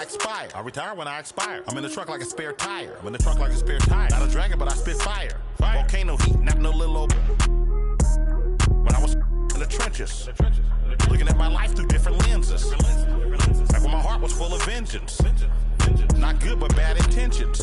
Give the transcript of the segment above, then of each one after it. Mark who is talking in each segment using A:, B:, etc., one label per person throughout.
A: I expire. I retire when I expire. I'm in the truck like a spare tire. I'm in the truck like a spare tire. Not a dragon, but I spit fire. Volcano heat, not no little old. When I was in the trenches, looking at my life through different lenses. Like when my heart was full of vengeance. Not good, but bad intentions.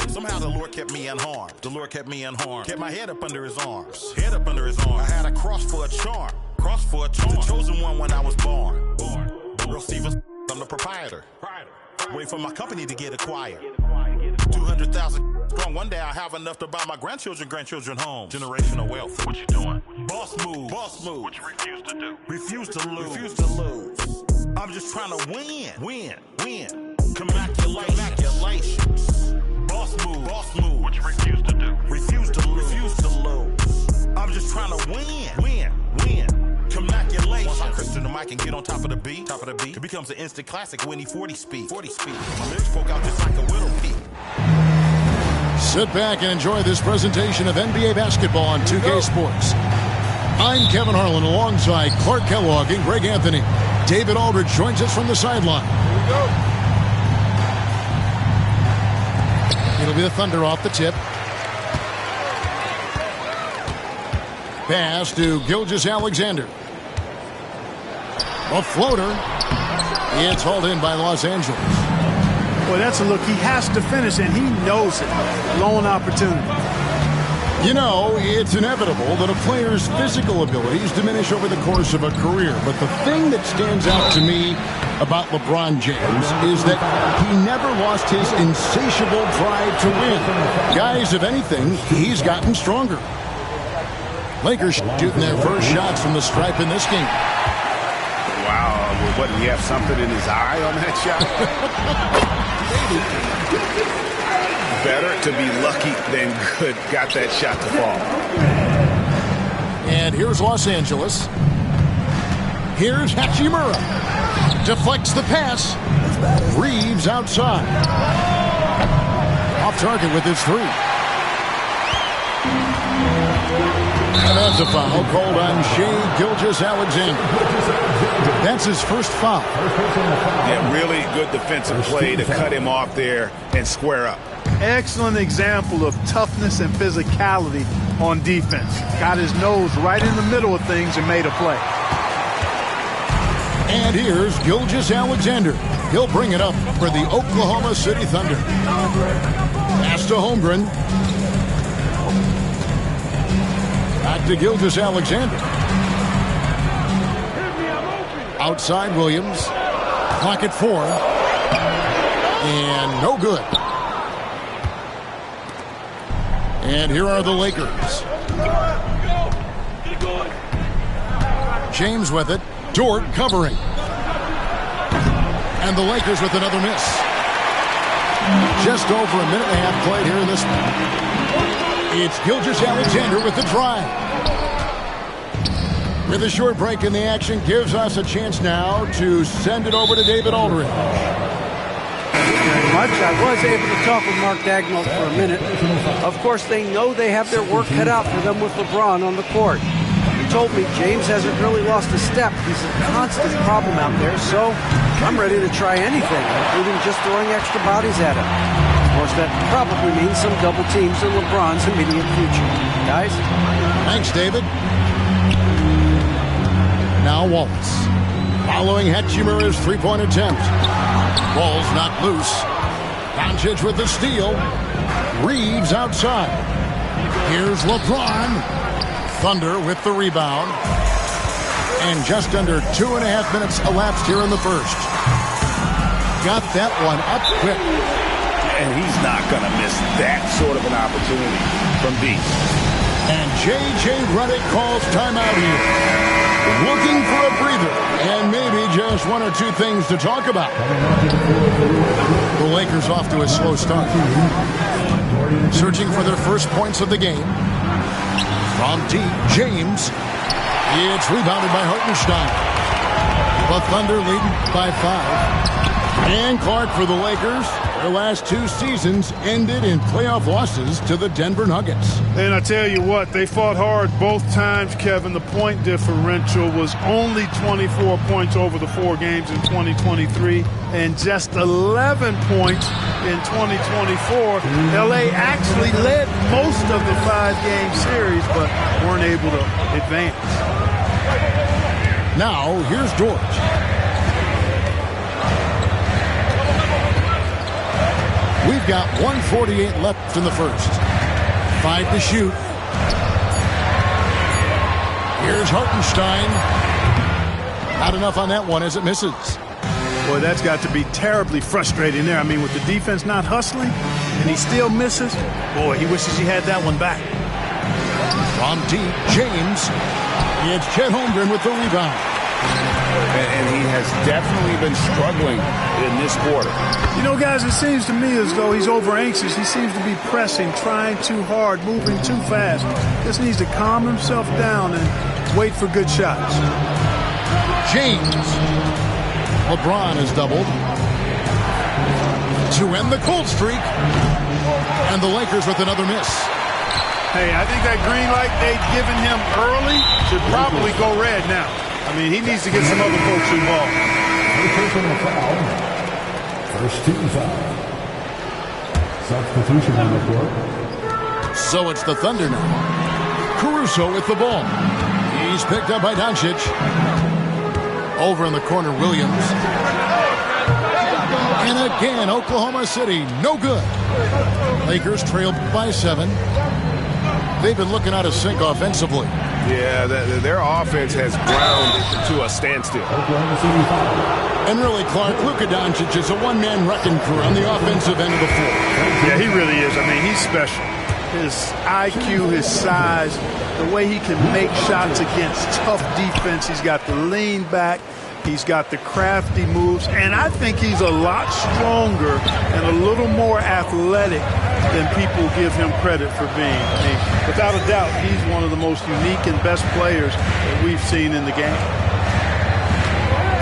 A: Somehow the Lord kept me unharmed. The Lord kept me unharmed. Kept my head up under his arms. Head up under his arms. I had a cross for a charm. Cross for a charm. The chosen one when I was born. Real Stevens, I'm the proprietor. Wait for my company to get acquired. 200,000 strong. One day I'll have enough to buy my grandchildren homes. Generational wealth. What you doing? Boss move. Boss move. What you refuse to do? Refuse to lose. Refuse to lose. I'm just trying to win. Win. Win. Congratulations. Boss move. Boss move. What you refuse to do? Refuse to lose. Refuse to lose. I'm just trying to win. Win. Win. Congratulations. Once I Christian the mic and get on top of the beat, it becomes an instant classic when he 40 speed. 40 speed. My lyrics poke out just like a widow peak.
B: Sit back and enjoy this presentation of NBA basketball on 2K Sports. I'm Kevin Harlan alongside Clark Kellogg and Greg Anthony. David Aldridge joins us from the sideline.
C: Here we go.
B: It'll be the Thunder off the tip. Pass to Gilgeous-Alexander. A floater. It's hauled in by Los Angeles.
C: Boy, that's a look he has to finish, and he knows it. Lone opportunity.
B: You know, it's inevitable that a player's physical abilities diminish over the course of a career. But the thing that stands out to me about LeBron James is that he never lost his insatiable drive to win. Guys, if anything, he's gotten stronger. Lakers shooting their first shots from the stripe in this game.
D: Wow, what, did he have something in his eye on that shot? Better to be lucky than good. Got that shot to fall.
B: And here's Los Angeles. Here's Hachimura. Deflects the pass. Reeves outside. Off target with his three. And that's a foul called on Shai Gilgeous-Alexander. That's his first foul.
D: Yeah, really good defensive play to cut him off there and square up.
C: Excellent example of toughness and physicality on defense. Got his nose right in the middle of things and made a play.
B: And here's Gilgeous-Alexander. He'll bring it up for the Oklahoma City Thunder. Pass to Holmgren. Back to Gilgeous-Alexander. Outside Williams. Clock at 4. And no good. And here are the Lakers. James with it. Dort covering. And the Lakers with another miss. Just over a minute and a half played here in this one. It's Gilgeous-Alexander with the drive. With a short break in the action, gives us a chance now to send it over to David Aldridge.
E: Very much. I was able to talk with Mark Daigneault for a minute. Of course, they know they have their work cut out for them with LeBron on the court. He told me James hasn't really lost a step. He's a constant problem out there, so I'm ready to try anything, including just throwing extra bodies at him. Of course, that probably means some double teams in LeBron's immediate future. Guys?
B: Thanks, David. Now Wallace. Following Hachimura's three-point attempt. Ball's knocked loose. Doncic with the steal. Reeves outside. Here's LeBron. Thunder with the rebound. And just under 2.5 minutes elapsed here in the first. Got that one up quick.
D: And he's not going to miss that sort of an opportunity from deep.
B: And J.J. Redick calls timeout here. Looking for a breather and maybe just one or two things to talk about. The Lakers off to a slow start. Searching for their first points of the game. From deep, James. It's rebounded by Hartenstein. The Thunder lead by 5. And Clark for the Lakers. Their last 2 seasons ended in playoff losses to the Denver Nuggets.
C: And I tell you what, they fought hard both times, Kevin. The point differential was only 24 points over the 4 games in 2023 and just 11 points in 2024. LA actually led most of the 5-game series, but weren't able to advance.
B: Now, here's George. We've got 1:48 left in the first. 5 to shoot. Here's Hartenstein. Not enough on that one as it misses.
C: Boy, that's got to be terribly frustrating there. I mean, with the defense not hustling and he still misses, boy, he wishes he had that one back.
B: From deep, James. It's Chet Holmgren with the rebound.
D: And he has definitely been struggling in this quarter.
C: You know, guys, it seems to me as though he's over anxious. He seems to be pressing, trying too hard, moving too fast. Just needs to calm himself down and wait for good shots.
B: James. LeBron has doubled to end the cold streak. And the Lakers with another miss.
C: Hey, I think that green light they'd given him early should probably go red now. I mean, he needs to get some other folks involved.
F: First team foul. Substitution on the court.
B: So it's the Thunder now. Caruso with the ball. He's picked up by Doncic. Over in the corner, Williams. And again, Oklahoma City, no good. Lakers trailed by 7. They've been looking out of sync offensively.
D: Yeah, their offense has ground to a standstill.
B: And really, Clark, Luka Doncic is a one-man wrecking crew on the offensive end of the floor.
C: Yeah, he really is. I mean, he's special. His IQ, his size, the way he can make shots against tough defense. He's got the lean back. He's got the crafty moves. And I think he's a lot stronger and a little more athletic than people give him credit for being. I mean, without a doubt, he's one of the most unique and best players that we've seen in the game.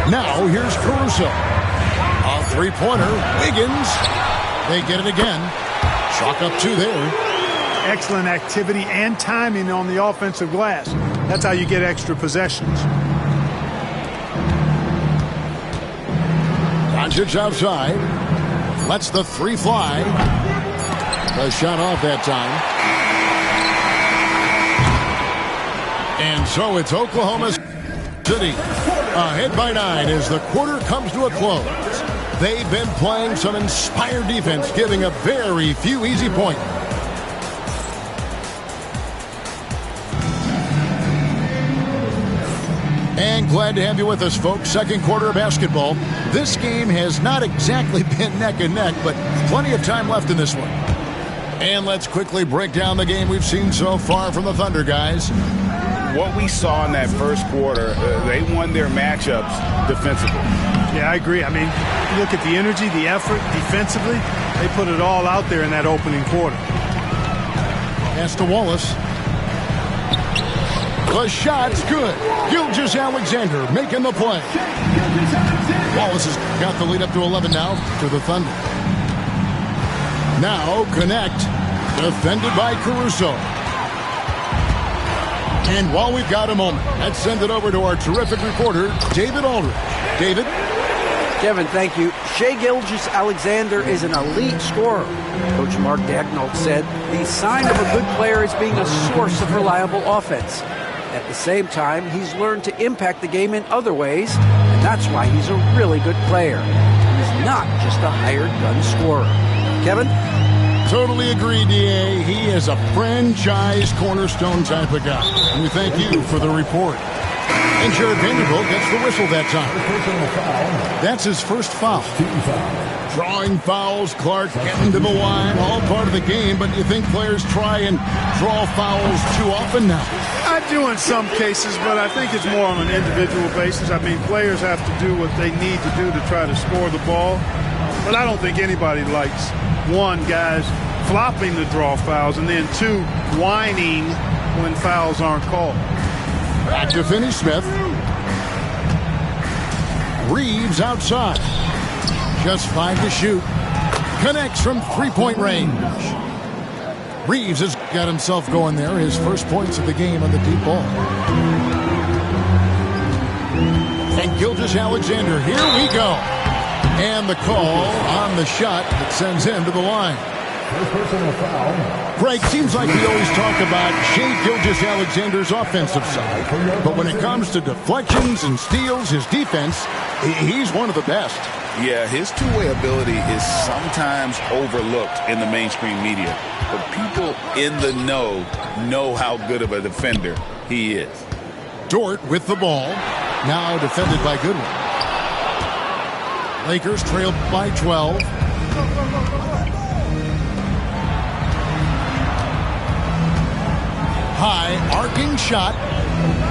B: Now, here's Caruso. A three-pointer. Wiggins. They get it again. Chalk up 2 there.
C: Excellent activity and timing on the offensive glass. That's how you get extra possessions.
B: Doncic outside. Lets the 3 fly. The shot off that time. And so it's Oklahoma City ahead by 9 as the quarter comes to a close. They've been playing some inspired defense, giving up very few easy points. And glad to have you with us, folks. Second quarter of basketball. This game has not exactly been neck and neck, but plenty of time left in this one. And let's quickly break down the game we've seen so far from the Thunder, guys.
D: What we saw in that first quarter, they won their matchups defensively.
C: Yeah, I agree. I mean, you look at the energy, the effort defensively, they put it all out there in that opening quarter.
B: Pass to Wallace. The shot's good. Gilgeous-Alexander making the play. Wallace has got the lead up to 11 now for the Thunder. Now connect. Defended by Caruso. And while we've got a moment, let's send it over to our terrific reporter, David Aldridge. David?
E: Kevin, thank you. Shai Gilgeous-Alexander is an elite scorer. Coach Mark Daigneault said the sign of a good player is being a source of reliable offense. At the same time, he's learned to impact the game in other ways, and that's why he's a really good player. He's not just a hired gun scorer. Kevin?
B: Totally agree, D.A. He is a franchise cornerstone type of guy. And we thank you for the report. And Jared Vanderbilt gets the whistle that time. That's his first foul. Drawing fouls, Clark getting to the line, all part of the game, but you think players try and draw fouls too often now?
C: I do in some cases, but I think it's more on an individual basis. I mean, players have to do what they need to do to try to score the ball. But I don't think anybody likes, 1, guys flopping the draw fouls, and then 2, whining when fouls aren't called.
B: Back to Finney-Smith. Reeves outside. Just 5 to shoot. Connects from three-point range. Reeves has got himself going there. His first points of the game on the deep ball. And Gilgeous-Alexander, here we go. And the call on the shot that sends him to the line.
F: First personal foul.
B: Greg, seems like we always talk about Shai Gilgeous-Alexander's offensive side. But when it comes to deflections and steals, his defense, he's one of the best.
D: Yeah, his two-way ability is sometimes overlooked in the mainstream media. But people in the know how good of a defender he is.
B: Dort with the ball. Now defended by Goodwin. Lakers trail by 12. High arcing shot.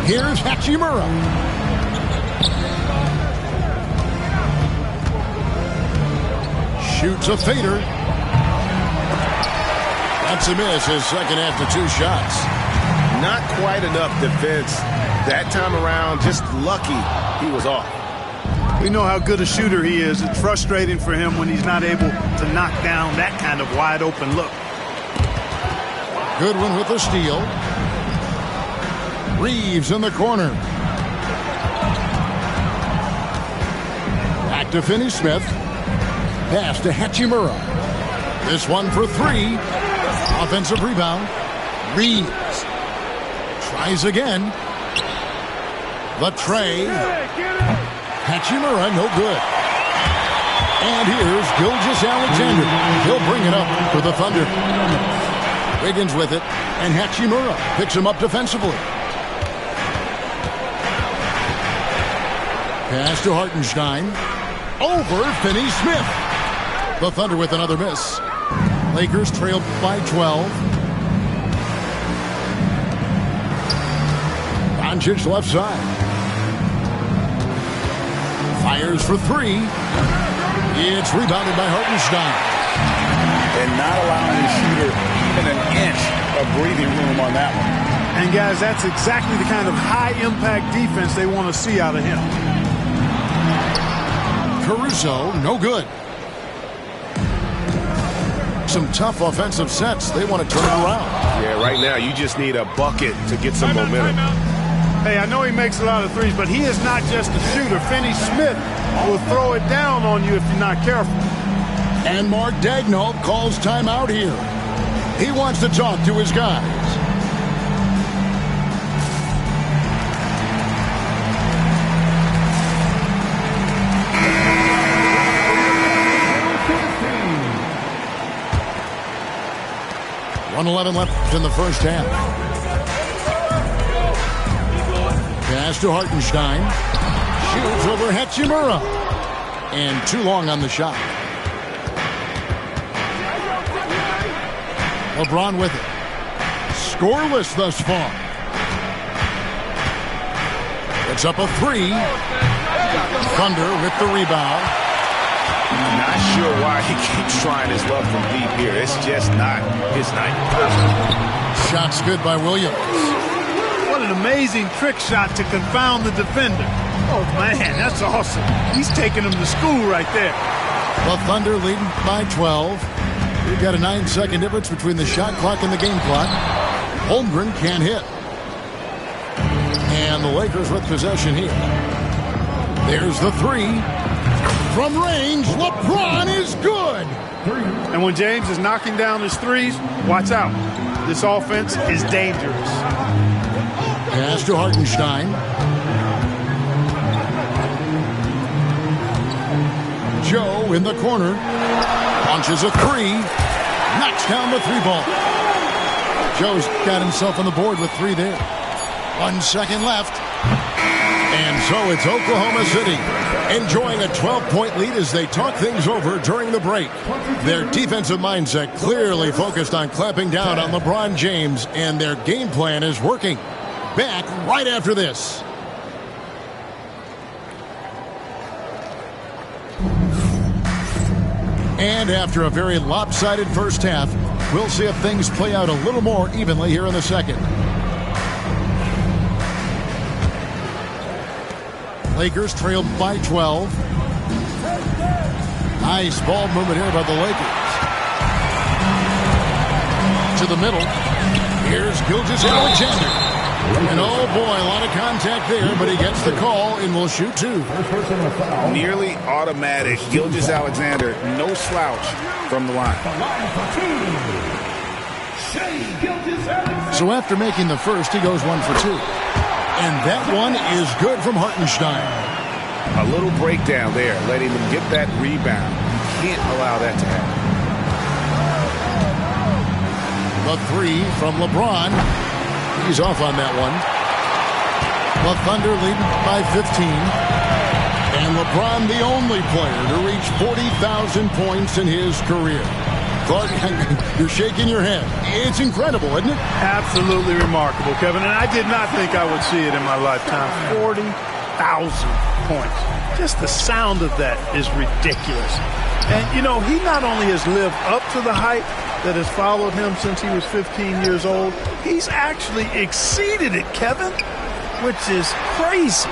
B: Here's Hachimura. Shoots a fader. That's a miss. His second after two shots.
G: Not quite enough defense that time around. Just lucky he was off.
C: We know how good a shooter he is. It's frustrating for him when he's not able to knock down that kind of wide open look.
B: Goodwin with the steal. Reeves in the corner. Back to Finney-Smith. Pass to Hachimura. This one for three. Offensive rebound. Reeves. Tries again. The tray. Hachimura, no good. And here's Gilgeous-Alexander. He'll bring it up for the Thunder. Wiggins with it. And Hachimura picks him up defensively. Pass to Hartenstein. Over Finney-Smith. The Thunder with another miss. Lakers trail by 12. Doncic left side. Fires for three. It's rebounded by Hartenstein.
D: And not allowing the shooter even an inch of breathing room on that one.
C: And guys, that's exactly the kind of high-impact defense they want to see out of him.
B: Caruso, no good. Some tough offensive sets. They want to turn it around.
G: Yeah, right now you just need a bucket to get some momentum.
C: Hey, I know he makes a lot of threes, but he is not just a shooter. Finney-Smith will throw it down on you if you're not careful.
B: And Mark Daigneault calls timeout here. He wants to talk to his guys. .111 left in the first half. Pass to Hartenstein. Shoots over Hachimura. And too long on the shot. LeBron with it. Scoreless thus far. It's up a three. Thunder with the rebound.
G: Not sure why he keeps trying his luck from deep here. It's just not his night.
B: Shot's good by Williams.
C: What an amazing trick shot to confound the defender. Oh, man, that's awesome. He's taking him to school right there.
B: The Thunder leading by 12. We've got a 9-second difference between the shot clock and the game clock. Holmgren can't hit. And the Lakers with possession here. There's the three. From range, LeBron is good.
C: And when James is knocking down his threes, watch out. This offense is dangerous.
B: Pass to Hartenstein. Joe in the corner. Launches a three. Knocks down the three ball. Joe's got himself on the board with three there. 1 second left. And so it's Oklahoma City enjoying a 12-point lead as they talk things over during the break. Their defensive mindset clearly focused on clamping down on LeBron James, and their game plan is working. Back right after this. And after a very lopsided first half, we'll see if things play out a little more evenly here in the second. Lakers trailed by 12. Nice ball movement here by the Lakers. To the middle. Here's Gilgeous-Alexander. And oh boy, a lot of contact there, but he gets the call and will shoot two.
D: Nearly automatic. Gilgeous-Alexander, no slouch from the line.
B: So after making the first, he goes 1 for 2. And that one is good from Hartenstein.
D: A little breakdown there, letting them get that rebound. You can't allow that to happen.
B: The three from LeBron. He's off on that one. The Thunder lead by 15. And LeBron, the only player to reach 40,000 points in his career. Clark, you're shaking your head. It's incredible, isn't it?
C: Absolutely remarkable, Kevin. And I did not think I would see it in my lifetime. 40,000 points. Just the sound of that is ridiculous. And, you know, he not only has lived up to the hype that has followed him since he was 15 years old, he's actually exceeded it, Kevin, which is crazy.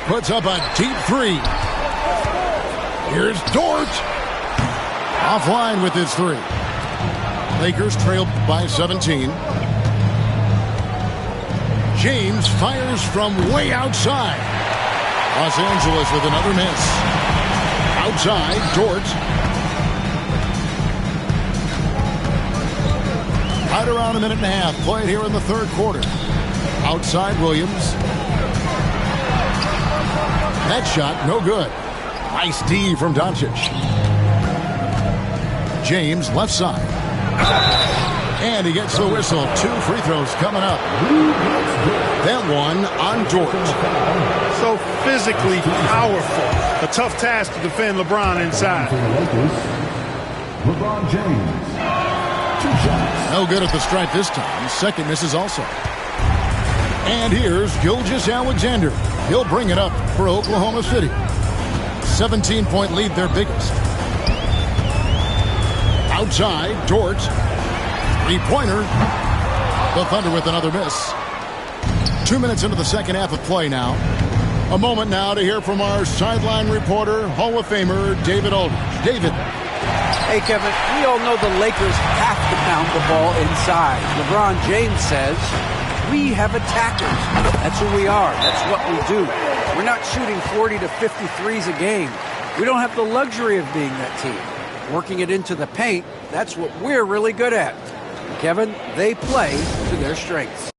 B: Puts up a deep three. Here's Dort. Offline with his three. Lakers trail by 17. James fires from way outside. Los Angeles with another miss. Outside, Dort. Right around a minute and a half played here in the third quarter. Outside, Williams. That shot, no good. Nice D from Doncic. James, left side. And he gets the whistle. 2 free throws coming up. That one on Dort.
C: So physically powerful. A tough task to defend LeBron inside.
F: LeBron James. 2 shots.
B: No good at the stripe this time. Second misses also. And here's Gilgeous-Alexander. He'll bring it up for Oklahoma City. 17-point lead, their biggest. Outside, Dort. Three-pointer. The Thunder with another miss. 2 minutes into the second half of play now. A moment now to hear from our sideline reporter, Hall of Famer David Aldridge. David.
E: Hey, Kevin, we all know the Lakers have to pound the ball inside. LeBron James says, we have attackers. That's who we are. That's what we do. We're not shooting 40 to 50 threes a game. We don't have the luxury of being that team. Working it into the paint, that's what we're really good at. Kevin, they play to their strengths.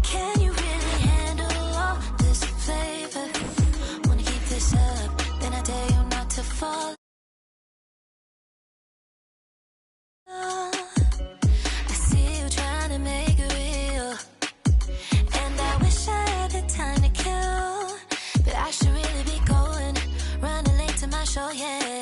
H: Can you really handle all this flavor? Wanna keep this up, then I tell you not to fall. I see you trying to make it real, and I wish I had the time to kill, but I should really be going, running late to my show, yeah.